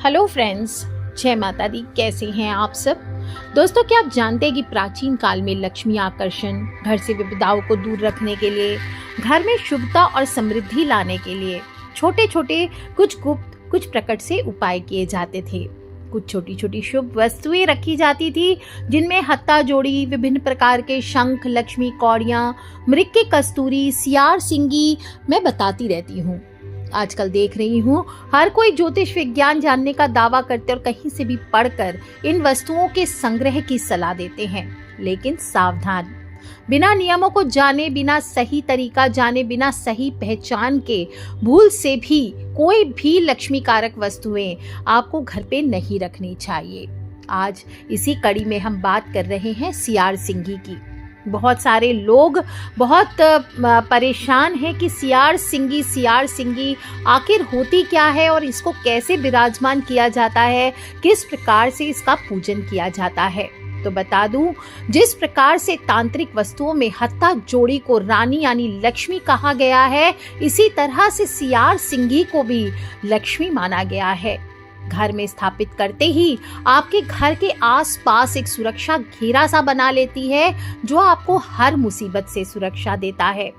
Hello friends, जय माता दी। कैसे हैं आप सब दोस्तों? क्या आप जानते हैं कि प्राचीन काल में लक्ष्मी आकर्षण, घर से विपदाओं को दूर रखने के लिए, घर में शुभता और समृद्धि लाने के लिए छोटे छोटे कुछ गुप्त कुछ प्रकट से उपाय किए जाते थे। कुछ छोटी छोटी शुभ वस्तुएं रखी जाती थी जिनमें हत्ता जोड़ी, विभिन्न प्रकार के शंख, लक्ष्मी कौड़ियाँ, मृग के कस्तूरी, सियार सिंगी मैं बताती रहती हूँ। आजकल देख रही हूँ हर कोई ज्योतिष विज्ञान जानने का दावा करते और कहीं से भी पढ़कर इन वस्तुओं के संग्रह की सलाह देते हैं। लेकिन सावधान, बिना नियमों को जाने, बिना सही तरीका जाने, बिना सही पहचान के भूल से भी कोई भी लक्ष्मी कारक वस्तुएं आपको घर पे नहीं रखनी चाहिए। आज इसी कड़ी में हम बात कर रहे हैं सियार सिंगी की। बहुत सारे लोग बहुत परेशान हैं कि सियार सिंगी आखिर होती क्या है और इसको कैसे विराजमान किया जाता है, किस प्रकार से इसका पूजन किया जाता है। तो बता दूं, जिस प्रकार से तांत्रिक वस्तुओं में हत्ता जोड़ी को रानी यानी लक्ष्मी कहा गया है, इसी तरह से सियार सिंगी को भी लक्ष्मी माना गया है। घर में स्थापित करते ही आपके घर के आसपास एक सुरक्षा घेरा सा बना लेती है जो आपको हर मुसीबत से सुरक्षा देता है।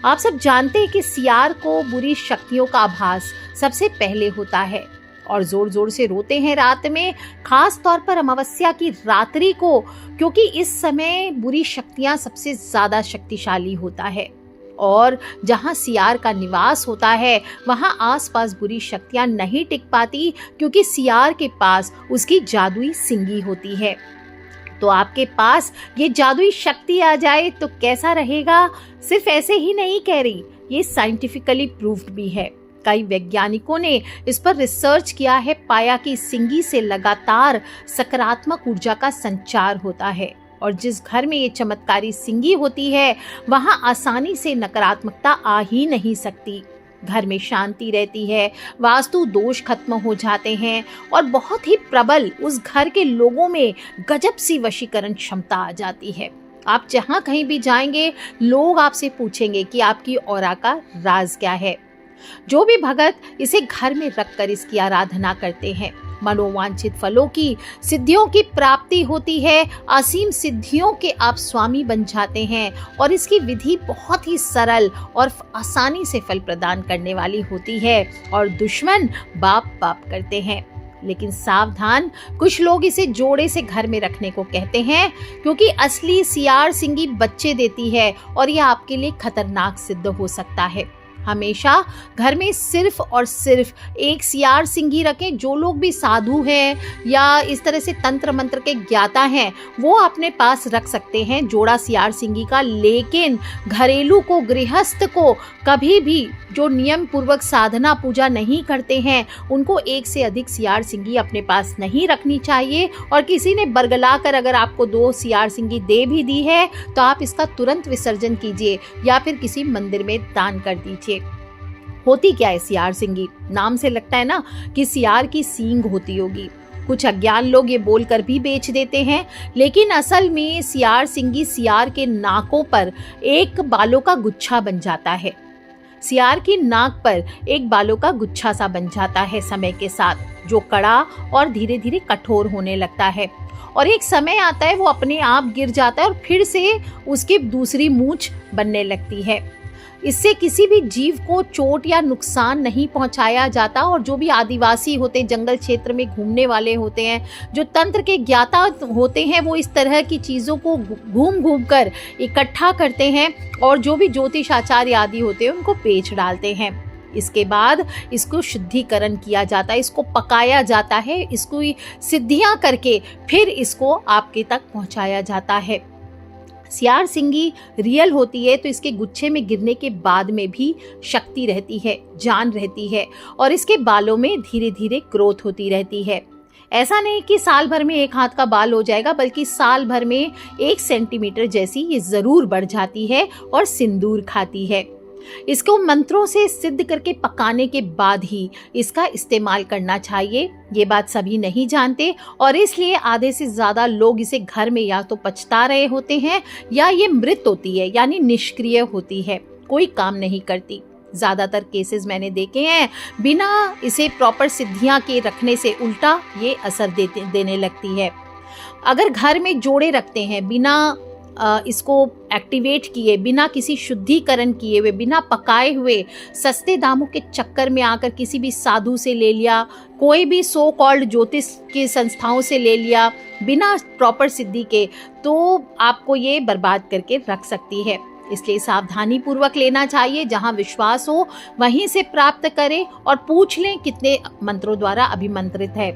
आप सब जानते हैं कि सियार को बुरी शक्तियों का आभास सबसे पहले होता है और जोर जोर से रोते हैं रात में, खास तौर पर अमावस्या की रात्रि को, क्योंकि इस समय बुरी शक्तियां सबसे ज्यादा शक्तिशाली होता है। और जहां सियार का निवास होता है वहां आसपास बुरी शक्तियां नहीं टिक पाती, क्योंकि सियार के पास उसकी जादुई सिंगी होती है। तो आपके पास ये जादुई शक्ति आ जाए तो कैसा रहेगा? सिर्फ ऐसे ही नहीं कह रही, ये साइंटिफिकली प्रूव्ड भी है। कई वैज्ञानिकों ने इस पर रिसर्च किया है, पाया कि सिंगी से लगातार सकारात्मक ऊर्जा का संचार होता है और जिस घर में ये चमत्कारी सिंगी होती है वहां आसानी से नकारात्मकता आ ही नहीं सकती। घर में शांति रहती है, वास्तु दोष खत्म हो जाते हैं और बहुत ही प्रबल उस घर के लोगों में गजब सी वशीकरण क्षमता आ जाती है। आप जहां कहीं भी जाएंगे लोग आपसे पूछेंगे कि आपकी ऑरा का राज क्या है। जो भी भगत इसे घर में रखकर इसकी आराधना करते हैं, मनोवांछित फलों की, सिद्धियों की प्राप्ति होती है। असीम सिद्धियों के आप स्वामी बन जाते हैं और इसकी विधि बहुत ही सरल और आसानी से फल प्रदान करने वाली होती है और दुश्मन बाप बाप करते हैं। लेकिन सावधान, कुछ लोग इसे जोड़े से घर में रखने को कहते हैं क्योंकि असली सियार सिंगी बच्चे देती है और यह आपके लिए खतरनाक सिद्ध हो सकता है। हमेशा घर में सिर्फ और सिर्फ एक सियार सिंगी रखें। जो लोग भी साधु हैं या इस तरह से तंत्र मंत्र के ज्ञाता हैं वो अपने पास रख सकते हैं जोड़ा सियार सिंगी का, लेकिन घरेलू को, गृहस्थ को कभी भी जो नियम पूर्वक साधना पूजा नहीं करते हैं उनको एक से अधिक सियार सिंगी अपने पास नहीं रखनी चाहिए। और किसी ने बरगला कर अगर आपको 2 सियार सिंगी दे भी दी है तो आप इसका तुरंत विसर्जन कीजिए या फिर किसी मंदिर में दान कर दीजिए। होती क्या है सियार सिंगी? नाम से लगता है ना कि सियार की सींग होती होगी। कुछ अज्ञान लोग ये बोलकर भी बेच देते हैं, लेकिन असल में सियार सिंगी सियार के नाकों पर एक बालों का गुच्छा बन जाता है। सियार की नाक पर एक बालों का गुच्छा सा बन जाता है समय के साथ, जो कड़ा और धीरे धीरे कठोर होने लगता है और एक समय आता है वो अपने आप गिर जाता है और फिर से उसकी दूसरी मूंछ बनने लगती है। इससे किसी भी जीव को चोट या नुकसान नहीं पहुंचाया जाता और जो भी आदिवासी होते, जंगल क्षेत्र में घूमने वाले होते हैं, जो तंत्र के ज्ञाता होते हैं, वो इस तरह की चीज़ों को घूम घूम कर इकट्ठा करते हैं और जो भी ज्योतिष आचार्य आदि होते हैं उनको बेच डालते हैं। इसके बाद इसको शुद्धिकरण किया जाता है, इसको पकाया जाता है, इसको सिद्धियां करके फिर इसको आपके तक पहुंचाया जाता है। सियार सिंगी रियल होती है तो इसके गुच्छे में गिरने के बाद में भी शक्ति रहती है, जान रहती है और इसके बालों में धीरे धीरे ग्रोथ होती रहती है। ऐसा नहीं कि साल भर में 1 हाथ का बाल हो जाएगा, बल्कि साल भर में 1 सेंटीमीटर जैसी ये जरूर बढ़ जाती है और सिंदूर खाती है। इसको मंत्रों से सिद्ध करके पकाने के बाद ही इसका इस्तेमाल करना चाहिए। ये बात सभी नहीं जानते और इसलिए आधे से ज्यादा लोग इसे घर में या तो पछता रहे होते हैं या ये मृत होती है यानी निष्क्रिय होती है, कोई काम नहीं करती। ज़्यादातर केसेस मैंने देखे हैं, बिना इसे प्रॉपर सिद्धियां के रखने से उल्टा ये असर देने लगती है। अगर घर में जोड़े रखते हैं बिना इसको एक्टिवेट किए, बिना किसी शुद्धिकरण किए हुए, बिना पकाए हुए, सस्ते दामों के चक्कर में आकर किसी भी साधु से ले लिया, कोई भी सो कॉल्ड ज्योतिष की संस्थाओं से ले लिया, बिना प्रॉपर सिद्धि के, तो आपको ये बर्बाद करके रख सकती है। इसलिए सावधानी पूर्वक लेना चाहिए, जहां विश्वास हो वहीं से प्राप्त करें और पूछ लें कितने मंत्रों द्वारा अभिमंत्रित है।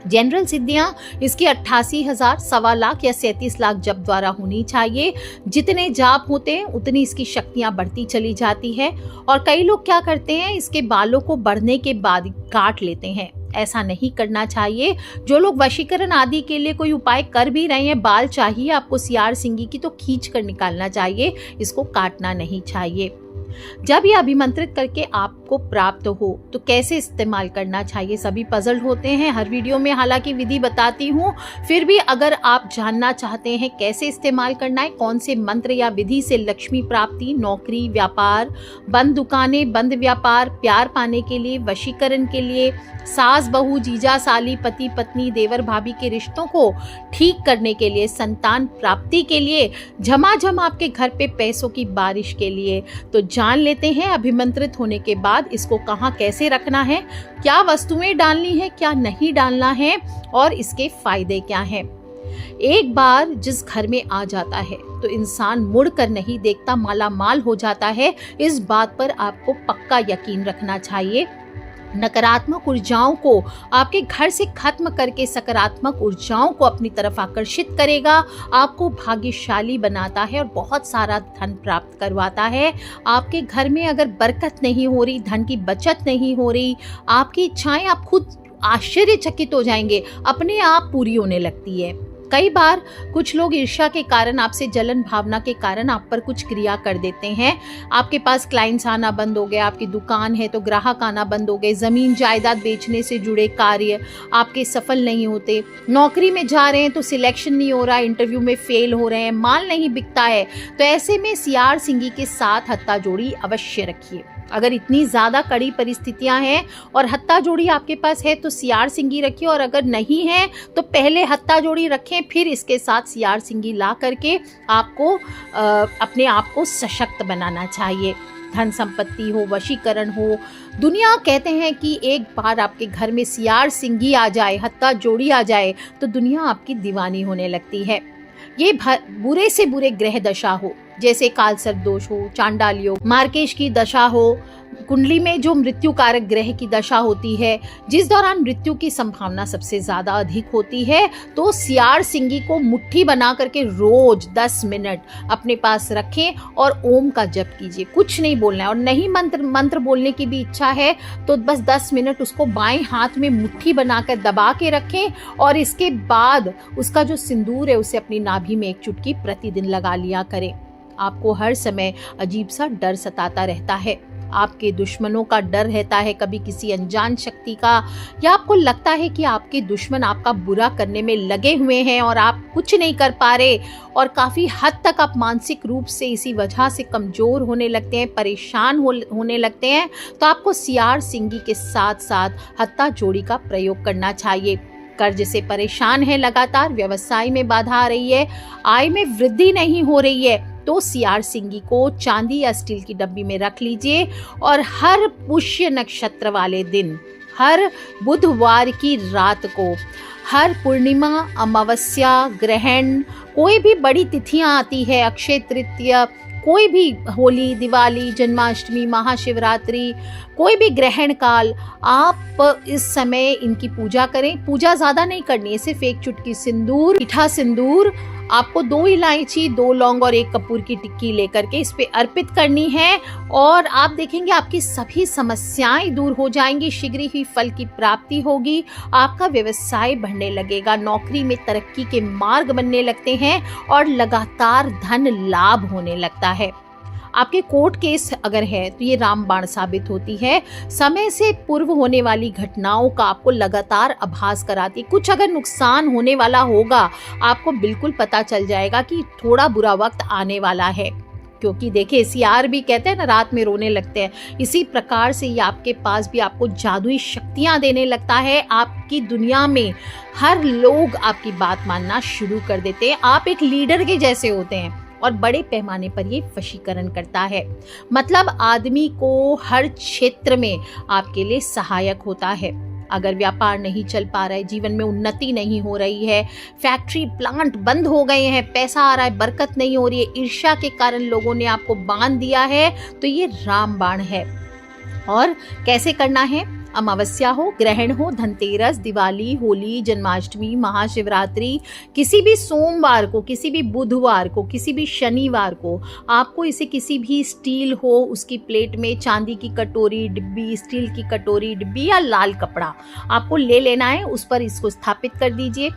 जनरल सिद्धियां इसकी 88,000, 1.25 लाख या 37 लाख जप द्वारा होनी चाहिए। जितने जाप होते हैं उतनी इसकी शक्तियां बढ़ती चली जाती है। और कई लोग क्या करते हैं, इसके बालों को बढ़ने के बाद काट लेते हैं। ऐसा नहीं करना चाहिए। जो लोग वशीकरण आदि के लिए कोई उपाय कर भी रहे हैं, बाल चाहिए आपको सियार सिंगी की, तो खींच कर निकालना चाहिए, इसको काटना नहीं चाहिए। जब ये अभिमंत्रित करके आपको प्राप्त हो तो कैसे इस्तेमाल करना चाहिए, सभी पजल्ड होते हैं। हर वीडियो में हालांकि विधि बताती हूँ, फिर भी अगर आप जानना चाहते हैं कैसे इस्तेमाल करना है, कौन से मंत्र या विधि से लक्ष्मी प्राप्ति, नौकरी, व्यापार, बंद दुकानें, बंद व्यापार, प्यार पाने के लिए, वशीकरण के लिए, सास बहू, जीजा साली, पति पत्नी, देवर भाभी के रिश्तों को ठीक करने के लिए, संतान प्राप्ति के लिए, झमाझम आपके घर पे पैसों की बारिश के लिए, तो जान लेते हैं अभिमंत्रित होने के बाद इसको कहाँ कैसे रखना है, क्या वस्तुएं डालनी है, क्या नहीं डालना है और इसके फायदे क्या हैं। एक बार जिस घर में आ जाता है तो इंसान मुड़कर नहीं देखता, माला माल हो जाता है। इस बात पर आपको पक्का यकीन रखना चाहिए। नकारात्मक ऊर्जाओं को आपके घर से खत्म करके सकारात्मक ऊर्जाओं को अपनी तरफ आकर्षित करेगा, आपको भाग्यशाली बनाता है और बहुत सारा धन प्राप्त करवाता है। आपके घर में अगर बरकत नहीं हो रही, धन की बचत नहीं हो रही, आपकी इच्छाएं आप खुद आश्चर्यचकित हो जाएंगे, अपने आप पूरी होने लगती है। कई बार कुछ लोग ईर्ष्या के कारण, आपसे जलन भावना के कारण आप पर कुछ क्रिया कर देते हैं। आपके पास क्लाइंट्स आना बंद हो गए, आपकी दुकान है तो ग्राहक आना बंद हो गए, जमीन जायदाद बेचने से जुड़े कार्य आपके सफल नहीं होते, नौकरी में जा रहे हैं तो सिलेक्शन नहीं हो रहा, इंटरव्यू में फेल हो रहे हैं, माल नहीं बिकता है। तो ऐसे में सियार सिंगी के साथ हत्ता जोड़ी अवश्य रखिए। अगर इतनी ज़्यादा कड़ी परिस्थितियां हैं और हत्ता जोड़ी आपके पास है तो सियार सिंगी रखिए, और अगर नहीं है तो पहले हत्ता जोड़ी रखें, फिर इसके साथ सियार सिंगी ला करके आपको अपने आप को सशक्त बनाना चाहिए। धन संपत्ति हो, वशीकरण हो, दुनिया कहते हैं कि एक बार आपके घर में सियार सिंगी आ जाए, हत्ता जोड़ी आ जाए तो दुनिया आपकी दीवानी होने लगती है। ये बुरे से बुरे ग्रह दशा हो, जैसे कालसर्प दोष हो, चांडाली हो, मार्केश की दशा हो, कुंडली में जो मृत्यु कारक ग्रह की दशा होती है, जिस दौरान मृत्यु की संभावना सबसे ज्यादा अधिक होती है, तो सियार सिंगी को मुट्ठी बना करके रोज 10 मिनट अपने पास रखें और ओम का जप कीजिए। कुछ नहीं बोलना है, और नहीं मंत्र बोलने की भी इच्छा है तो बस 10 मिनट उसको बाएं हाथ में मुट्ठी बनाकर दबा के रखें, और इसके बाद उसका जो सिंदूर है उसे अपनी नाभि में एक चुटकी प्रतिदिन लगा लिया करें। आपको हर समय अजीब सा डर सताता रहता है, आपके दुश्मनों का डर रहता है, कभी किसी अनजान शक्ति का, या आपको लगता है कि आपके दुश्मन आपका बुरा करने में लगे हुए हैं और आप कुछ नहीं कर पा रहे, और काफ़ी हद तक आप मानसिक रूप से इसी वजह से कमज़ोर होने लगते हैं, परेशान होने लगते हैं, तो आपको सियार सिंगी के साथ साथ हत्ता जोड़ी का प्रयोग करना चाहिए। कर्ज से परेशान है लगातार, व्यवसाय में बाधा आ रही है, आय में वृद्धि नहीं हो रही है, तो सियार सिंगी को चांदी या स्टील की डब्बी में रख लीजिए, और हर पुष्य नक्षत्र वाले दिन, हर बुधवार की रात को, हर पूर्णिमा, अमावस्या, ग्रहण, कोई भी बड़ी तिथियां आती है, अक्षय तृतीया, कोई भी होली, दिवाली, जन्माष्टमी, महाशिवरात्रि, कोई भी ग्रहण काल, आप इस समय इनकी पूजा करें। पूजा ज़्यादा नहीं करनी है, सिर्फ एक चुटकी सिंदूर, मीठा सिंदूर आपको 2 इलायची, 2 लौंग और 1 कपूर की टिक्की लेकर के इस पे अर्पित करनी है, और आप देखेंगे आपकी सभी समस्याएं दूर हो जाएंगी, शीघ्र ही फल की प्राप्ति होगी, आपका व्यवसाय बढ़ने लगेगा, नौकरी में तरक्की के मार्ग बनने लगते हैं और लगातार धन लाभ होने लगता है। आपके कोर्ट केस अगर है तो ये रामबाण साबित होती है, समय से पूर्व होने वाली घटनाओं का आपको लगातार आभास कराती है। कुछ अगर नुकसान होने वाला होगा, आपको बिल्कुल पता चल जाएगा कि थोड़ा बुरा वक्त आने वाला है। क्योंकि देखिए सियार भी कहते हैं ना रात में रोने लगते हैं, इसी प्रकार से ये आपके पास भी आपको जादुई शक्तियां देने लगता है। आपकी दुनिया में हर लोग आपकी बात मानना शुरू कर देते हैं, आप एक लीडर के जैसे होते हैं और बड़े पैमाने पर ये वशीकरण करता है। मतलब आदमी को हर क्षेत्र में आपके लिए सहायक होता है। अगर व्यापार नहीं चल पा रहा है, जीवन में उन्नति नहीं हो रही है, फैक्ट्री प्लांट बंद हो गए हैं, पैसा आ रहा है, बरकत नहीं हो रही है, ईर्ष्या के कारण लोगों ने आपको बांध दिया है, तो ये रामबाण है। और कैसे करना है? अमावस्या हो, ग्रहण हो, धनतेरस, दिवाली, होली, जन्माष्टमी, महाशिवरात्रि, किसी भी सोमवार को, किसी भी बुधवार को, किसी भी शनिवार को आपको इसे किसी भी स्टील हो उसकी प्लेट में चांदी की कटोरी डिब्बी, स्टील की कटोरी डिब्बी या लाल कपड़ा आपको ले लेना है। उस पर इसको स्थापित कर दीजिए।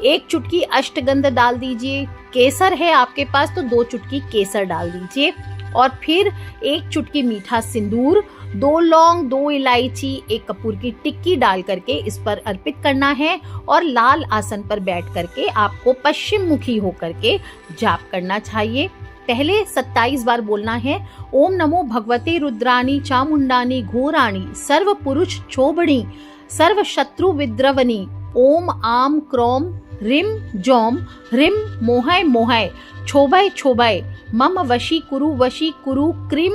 1 चुटकी अष्टगंध डाल दीजिए। केसर है आपके पास तो 2 चुटकी केसर डाल दीजिए। और फिर 1 चुटकी मीठा सिंदूर, 2 लौंग, 2 इलायची, 1 कपूर की टिक्की डाल करके इस पर अर्पित करना है। और लाल आसन पर बैठ करके आपको पश्चिम मुखी होकर के जाप करना चाहिए। पहले 27 बार बोलना है, ओम नमो भगवते रुद्राणी चामुंडानी घोराणी सर्व पुरुष क्षोभणी सर्व शत्रु विद्रवनी ओम आम क्रोम रिम जोम ह्रीम मोहय मोहय क्षोभय क्षोभय मम वशी कुरु क्रीम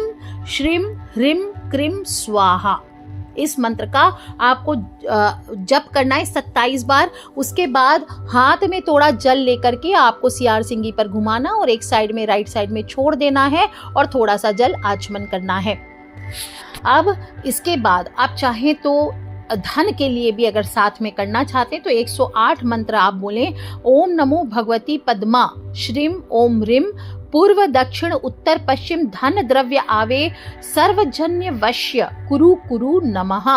श्रीम ह्रीम क्रीम स्वाहा। इस मंत्र का आपको जप करना है 27 बार। उसके बाद हाथ में थोड़ा जल लेकर के आपको सियार सिंगी पर घुमाना और एक साइड में राइट साइड में छोड़ देना है और थोड़ा सा जल आचमन करना है। अब इसके बाद आप चाहें तो धन के लिए भी अगर साथ में करना चाहते हैं तो 108 मंत्र आप बोलें। ओम नमो भगवती पद्मा श्रीम ओम ह्रीम पूर्व दक्षिण उत्तर पश्चिम धन द्रव्य आवे सर्वजन्य वश्य कुरु कुरु नमः।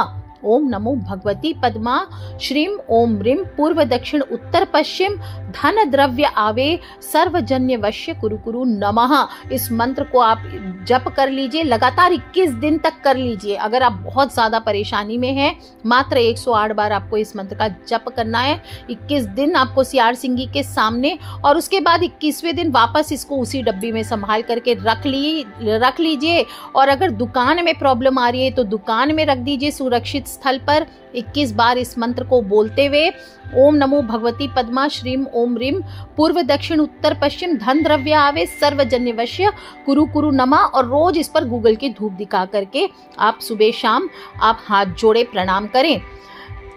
ओम नमो भगवती पद्मा श्रीम ओम ह्रीम पूर्व दक्षिण उत्तर पश्चिम धन द्रव्य आवे सर्वजन्य वश्य कुरु कुरु नमः। इस मंत्र को आप जप कर लीजिए, लगातार 21 दिन तक कर लीजिए। अगर आप बहुत ज्यादा परेशानी में हैं, मात्र 108 बार आपको इस मंत्र का जप करना है। 21 दिन आपको सियार सिंगी के सामने, और उसके बाद 21वें दिन वापस इसको उसी डब्बी में संभाल करके रख लीजिए। और अगर दुकान में प्रॉब्लम आ रही है तो दुकान में रख दीजिए सुरक्षित स्थल पर। 21 बार इस मंत्र को बोलते हुए ओम नमो भगवती पद्मा श्रीम ओम ह्रीम पूर्व दक्षिण उत्तर पश्चिम धन द्रव्य आवे सर्वजन्य वश्य कुरु कुरु नमः। और रोज इस पर गूगल की धूप दिखा करके आप सुबह शाम आप हाथ जोड़े प्रणाम करें।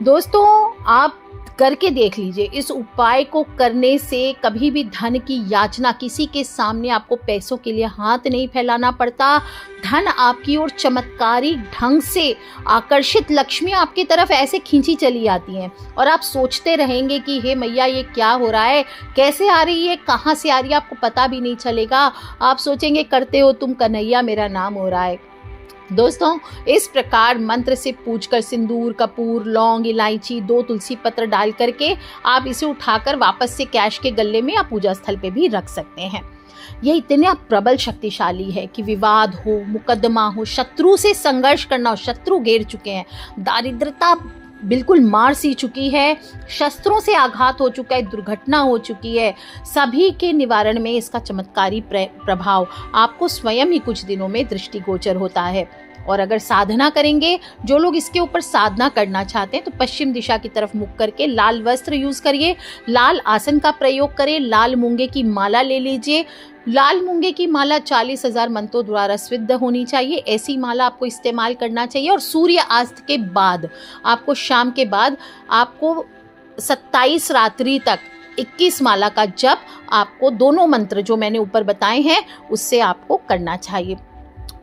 दोस्तों आप करके देख लीजिए। इस उपाय को करने से कभी भी धन की याचना, किसी के सामने आपको पैसों के लिए हाथ नहीं फैलाना पड़ता। धन आपकी ओर चमत्कारी ढंग से आकर्षित, लक्ष्मी आपकी तरफ ऐसे खींची चली आती हैं और आप सोचते रहेंगे कि हे मैया ये क्या हो रहा है, कैसे आ रही है, कहाँ से आ रही है, आपको पता भी नहीं चलेगा। आप सोचेंगे करते हो तुम कन्हैया मेरा नाम हो रहा है। दोस्तों इस प्रकार मंत्र से पूछकर सिंदूर, कपूर, लौंग, इलायची, 2 तुलसी पत्र डाल करके आप इसे उठाकर वापस से कैश के गल्ले में या पूजा स्थल पे भी रख सकते हैं। ये इतना प्रबल शक्तिशाली है कि विवाद हो, मुकदमा हो, शत्रु से संघर्ष करना हो, शत्रु घेर चुके हैं, दारिद्रता बिल्कुल मार सी चुकी है, शस्त्रों से आघात हो चुका है, दुर्घटना हो चुकी है, सभी के निवारण में इसका चमत्कारी प्रभाव आपको स्वयं ही कुछ दिनों में दृष्टिगोचर होता है। और अगर साधना करेंगे, जो लोग इसके ऊपर साधना करना चाहते हैं तो पश्चिम दिशा की तरफ मुख करके लाल वस्त्र यूज करिए, लाल आसन का प्रयोग करें, लाल मूंगे की माला ले लीजिए। लाल मूंगे की माला 40,000 मंत्रों द्वारा सिद्ध होनी चाहिए, ऐसी माला आपको इस्तेमाल करना चाहिए। और सूर्यास्त के बाद आपको, शाम के बाद आपको 27 रात्रि तक 21 माला का जप आपको दोनों मंत्र जो मैंने ऊपर बताए हैं उससे आपको करना चाहिए।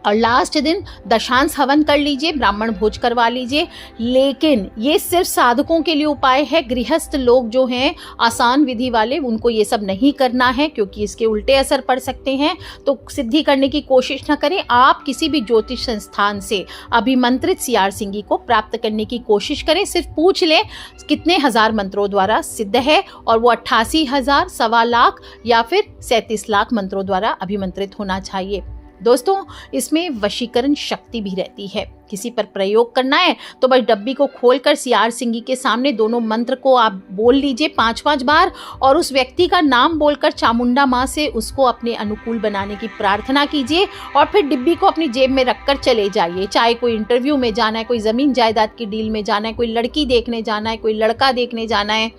और लास्ट दिन दशांश हवन कर लीजिए, ब्राह्मण भोज करवा लीजिए। लेकिन ये सिर्फ साधकों के लिए उपाय है। गृहस्थ लोग जो हैं, आसान विधि वाले, उनको ये सब नहीं करना है क्योंकि इसके उल्टे असर पड़ सकते हैं। तो सिद्धि करने की कोशिश ना करें। आप किसी भी ज्योतिष संस्थान से अभिमंत्रित सियार सिंगी को प्राप्त करने की कोशिश करें। सिर्फ पूछ लें कितने हजार मंत्रों द्वारा सिद्ध है, और वो 88,000, 1.25 लाख या फिर 37 लाख मंत्रों द्वारा अभिमंत्रित होना चाहिए। दोस्तों इसमें वशीकरण शक्ति भी रहती है। किसी पर प्रयोग करना है तो बस डब्बी को खोलकर सीआर सिंह के सामने दोनों मंत्र को आप बोल लीजिए 5-5 बार और उस व्यक्ति का नाम बोलकर चामुंडा माँ से उसको अपने अनुकूल बनाने की प्रार्थना कीजिए और फिर डिब्बी को अपनी जेब में रखकर चले जाइए। चाहे कोई इंटरव्यू में जाना है, कोई ज़मीन जायदाद की डील में जाना है, कोई लड़की देखने जाना है, कोई लड़का देखने जाना है,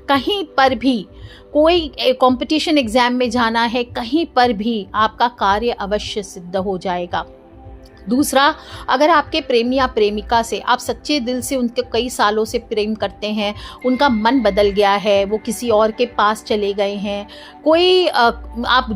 कहीं पर भी कोई कंपटीशन एग्जाम में जाना है, कहीं पर भी आपका कार्य अवश्य सिद्ध हो जाएगा। दूसरा, अगर आपके प्रेमी या प्रेमिका से आप सच्चे दिल से उनके कई सालों से प्रेम करते हैं, उनका मन बदल गया है, वो किसी और के पास चले गए हैं, कोई आप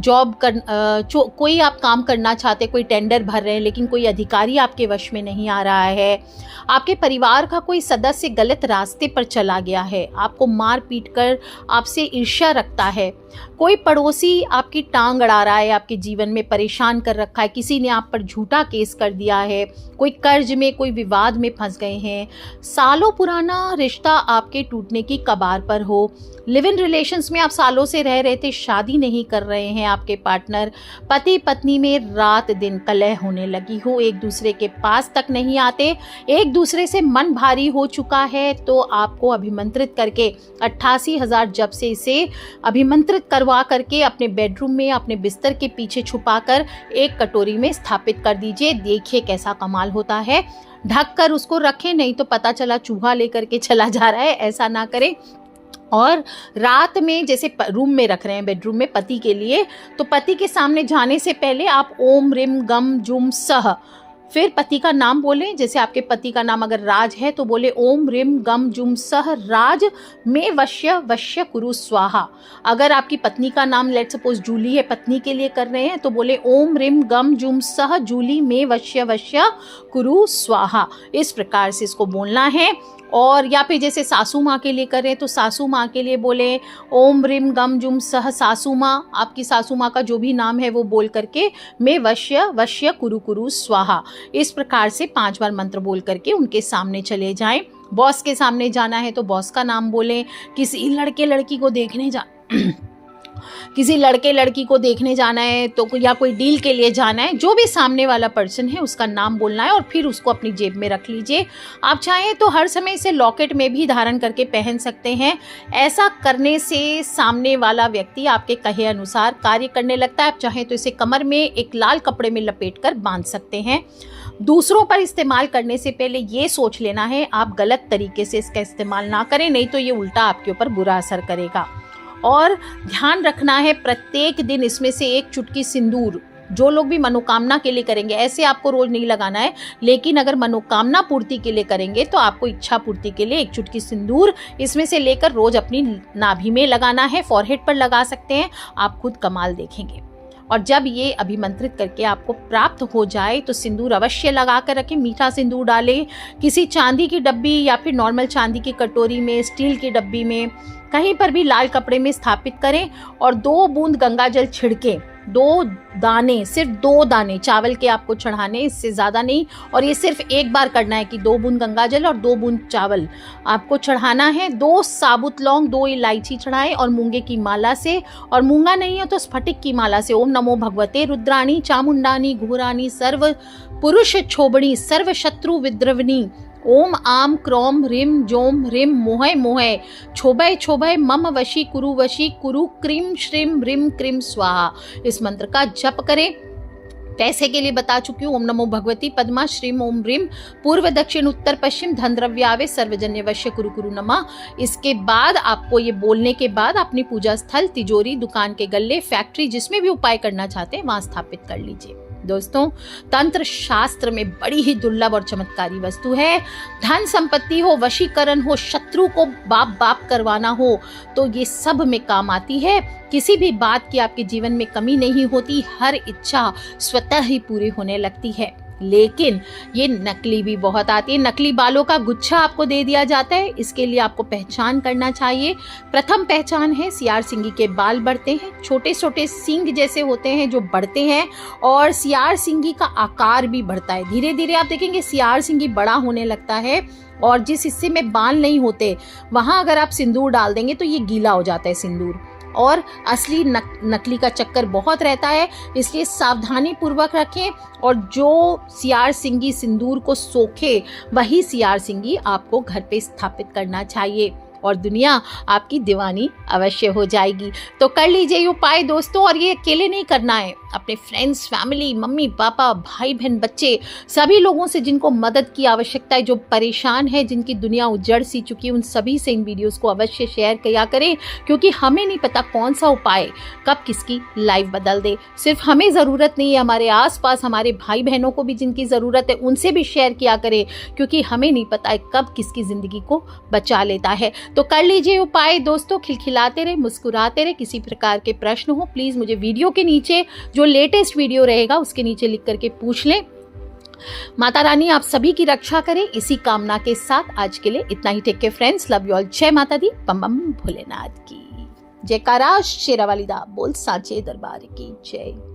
कोई आप काम करना चाहते, कोई टेंडर भर रहे हैं लेकिन कोई अधिकारी आपके वश में नहीं आ रहा है, आपके परिवार का कोई सदस्य गलत रास्ते पर चला गया है, आपको मार पीट कर आपसे ईर्ष्या रखता है, कोई पड़ोसी आपकी टांग अड़ा रहा है, आपके जीवन में परेशान कर रखा है, किसी ने आप पर झूठा केस कर दिया है, कोई कर्ज में, कोई विवाद में फंस गए हैं, सालों पुराना रिश्ता आपके टूटने की कगार पर हो, लिव इन रिलेशंस में आप सालों से रह रहे थे, शादी नहीं कर रहे हैं आपके पार्टनर, पति पत्नी में रात दिन कलह होने लगी हो, एक दूसरे के पास तक नहीं आते, एक दूसरे से मन भारी हो चुका है, तो आपको अभिमंत्रित करके 88,000 जप से इसे अभिमंत्रित करवा करके अपने बेडरूम में अपने बिस्तर के पीछे छुपाकर एक कटोरी में स्थापित कर दीजिए। देखिए कैसा कमाल होता है। ढक कर उसको रखें, नहीं तो पता चला चूहा लेकर के चला जा रहा है, ऐसा ना करें। और रात में जैसे रूम में रख रहे हैं बेडरूम में पति के लिए, तो पति के सामने जाने से पहले आप ओम रिम गम जुम सह, फिर पति का नाम बोलें। जैसे आपके पति का नाम अगर राज है तो बोले ओम रिम गम जुम सह राज में वश्य वश्य कुरु स्वाहा। अगर आपकी पत्नी का नाम लेट सपोज जूली है, पत्नी के लिए कर रहे हैं, तो बोले ओम रिम गम जुम सह जूली में वश्य वश्य कुरु स्वाहा। इस प्रकार से इसको बोलना है। और या फिर जैसे सासू माँ के लिए करें तो सासू माँ के लिए बोले ओम रिम गम जुम सह सासू माँ, आपकी सासू माँ का जो भी नाम है वो बोल करके मैं वश्य वश्य कुरु कुरु स्वाहा। इस प्रकार से 5 बार मंत्र बोल करके उनके सामने चले जाएं। बॉस के सामने जाना है तो बॉस का नाम बोलें। किसी लड़के लड़की को देखने जाना है तो या कोई डील के लिए जाना है, जो भी सामने वाला पर्सन है उसका नाम बोलना है और फिर उसको अपनी जेब में रख लीजिए। आप चाहें तो हर समय इसे लॉकेट में भी धारण करके पहन सकते हैं। ऐसा करने से सामने वाला व्यक्ति आपके कहे अनुसार कार्य करने लगता है। आप चाहें तो इसे कमर में एक लाल कपड़े में लपेट कर बांध सकते हैं। दूसरों पर इस्तेमाल करने से पहले ये सोच लेना है आप गलत तरीके से इसका इस्तेमाल ना करें, नहीं तो ये उल्टा आपके ऊपर बुरा असर करेगा। और ध्यान रखना है प्रत्येक दिन इसमें से एक चुटकी सिंदूर, जो लोग भी मनोकामना के लिए करेंगे, ऐसे आपको रोज नहीं लगाना है, लेकिन अगर मनोकामना पूर्ति के लिए करेंगे तो आपको इच्छा पूर्ति के लिए एक चुटकी सिंदूर इसमें से लेकर रोज अपनी नाभि में लगाना है, फॉरहेड पर लगा सकते हैं। आप खुद कमाल देखेंगे। और जब ये अभिमंत्रित करके आपको प्राप्त हो जाए तो सिंदूर अवश्य लगा कर रखें। मीठा सिंदूर डालें किसी चांदी की डब्बी या फिर नॉर्मल चांदी की कटोरी में, स्टील की डब्बी में, कहीं पर भी लाल कपड़े में स्थापित करें और 2 बूंद गंगा जल छिड़कें। 2 दाने, सिर्फ 2 दाने चावल के आपको चढ़ाने, इससे ज़्यादा नहीं। और ये सिर्फ एक बार करना है कि 2 बूंद गंगा जल और 2 बूंद चावल आपको चढ़ाना है। 2 साबुत लौंग, 2 इलायची चढ़ाएं और मूंगे की माला से, और मूंगा नहीं हो तो स्फटिक की माला से ओम नमो भगवते रुद्राणी चामुंडानी घोरानी सर्व पुरुष क्षोभणी सर्व शत्रु विद्रवनी ओम आम क्रोम रिम जोम रिम मोहय मोहय क्षोभय क्षोभय मम वशी कुरु क्रीम श्रीम रिम क्रीम स्वाहा। इस मंत्र का जप करें। पैसे के लिए बता चुकी हूँ। ओम नमो भगवती पद्मा श्रीम ओम रिम पूर्व दक्षिण उत्तर पश्चिम धन द्रव्यावे सर्वजन्य वश्य कुरु कुरु नमः। इसके बाद आपको ये बोलने के बाद अपनी पूजा स्थल, तिजोरी, दुकान के गल्ले, फैक्ट्री, जिसमें भी उपाय करना चाहते हैं वहां स्थापित कर लीजिए। दोस्तों, तंत्र शास्त्र में बड़ी ही दुर्लभ और चमत्कारी वस्तु है। धन संपत्ति हो, वशीकरण हो, शत्रु को बाप करवाना हो, तो ये सब में काम आती है। किसी भी बात की आपके जीवन में कमी नहीं होती, हर इच्छा स्वतः ही पूरी होने लगती है। लेकिन ये नकली भी बहुत आती है। नकली बालों का गुच्छा आपको दे दिया जाता है। इसके लिए आपको पहचान करना चाहिए। प्रथम पहचान है सीआर सिंगी के बाल बढ़ते हैं, छोटे छोटे सींग जैसे होते हैं जो बढ़ते हैं, और सीआर सिंगी का आकार भी बढ़ता है। धीरे धीरे आप देखेंगे सीआर सिंगी बड़ा होने लगता है, और जिस हिस्से में बाल नहीं होते वहां अगर आप सिंदूर डाल देंगे तो ये गीला हो जाता है सिंदूर। और असली नकली का चक्कर बहुत रहता है, इसलिए सावधानी पूर्वक रखें। और जो सियार सिंगी सिंदूर को सोखे वही सियार सिंगी आपको घर पे स्थापित करना चाहिए और दुनिया आपकी दीवानी अवश्य हो जाएगी। तो कर लीजिए ये उपाय दोस्तों, और ये अकेले नहीं करना है, अपने फ्रेंड्स, फैमिली, मम्मी पापा, भाई बहन, बच्चे, सभी लोगों से जिनको मदद की आवश्यकता है, जो परेशान है, जिनकी दुनिया उजड़ सी चुकी है, उन सभी से इन वीडियोस को अवश्य शेयर किया करें, क्योंकि हमें नहीं पता कौन सा उपाय कब किसकी लाइफ बदल दे। सिर्फ हमें ज़रूरत नहीं है, हमारे आसपास हमारे भाई बहनों को भी जिनकी ज़रूरत है उनसे भी शेयर किया करें, क्योंकि हमें नहीं पता है कब किसकी ज़िंदगी को बचा लेता है। तो कर लीजिए उपाय दोस्तों, खिलखिलाते रहे, मुस्कुराते रहे। किसी प्रकार के प्रश्न हो प्लीज मुझे वीडियो के नीचे, जो लेटेस्ट वीडियो रहेगा उसके नीचे लिख करके पूछ लें। माता रानी आप सभी की रक्षा करे, इसी कामना के साथ आज के लिए इतना ही। Take care friends, love you all. जय माता दी, बम बम भोलेनाथ की जयकारा, शेरावाली दा बोल, सांचे दरबार की जय।